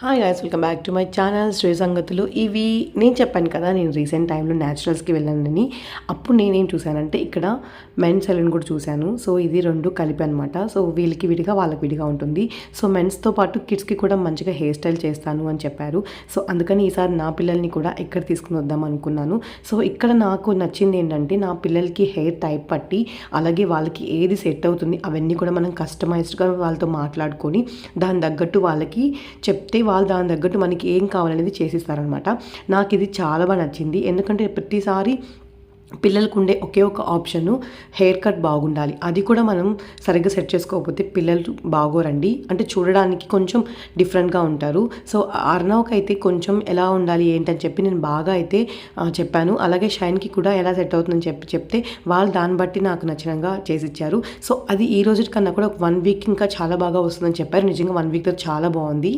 Hi guys, welcome back to my channel Sri సంగతులు. ఇవి నేను చెప్పాను కదా, నేను రీసెంట్ టైంలో న్యాచురల్స్కి వెళ్ళానని. అప్పుడు నేనేం చూశానంటే ఇక్కడ మెన్స్ సెలూన్ కూడా చూశాను. సో ఇది రెండు కలిపి అనమాట. సో వీళ్ళకి విడిగా వాళ్ళకి విడిగా ఉంటుంది. సో మెన్స్తో పాటు కిడ్స్కి కూడా మంచిగా హెయిర్ స్టైల్ చేస్తాను అని చెప్పారు. సో అందుకని ఈసారి నా పిల్లల్ని కూడా ఇక్కడ తీసుకుని వద్దాం అనుకున్నాను. సో ఇక్కడ నాకు నచ్చింది ఏంటంటే, నా పిల్లలకి హెయిర్ టైప్ పట్టి అలాగే వాళ్ళకి ఏది సెట్ అవుతుంది అవన్నీ కూడా మనం కస్టమైజ్డ్గా వాళ్ళతో మాట్లాడుకొని దాని తగ్గట్టు వాళ్ళకి చెప్తే వాళ్ళు దాని తగ్గట్టు మనకి ఏం కావాలనేది చేసిస్తారనమాట. నాకు ఇది చాలా బాగా నచ్చింది. ఎందుకంటే ప్రతిసారి పిల్లలకు ఉండే ఒకే ఒక ఆప్షను హెయిర్ కట్ బాగుండాలి. అది కూడా మనం సరిగ్గా సెట్ చేసుకోకపోతే పిల్లలు బాగోరండి. అంటే చూడడానికి కొంచెం డిఫరెంట్గా ఉంటారు. సో అర్ణవ్కి అయితే కొంచెం ఎలా ఉండాలి ఏంటని చెప్పి నేను బాగా అయితే చెప్పాను. అలాగే షైన్కి కూడా ఎలా సెట్ అవుతుందని చెప్తే వాళ్ళు దాన్ని బట్టి నాకు నచ్చినంగా చేసిచ్చారు. సో అది ఈ రోజు కన్నా కూడా 1 వీక్ ఇంకా చాలా బాగా వస్తుందని చెప్పారు. నిజంగా 1 వీక్లో చాలా బాగుంది.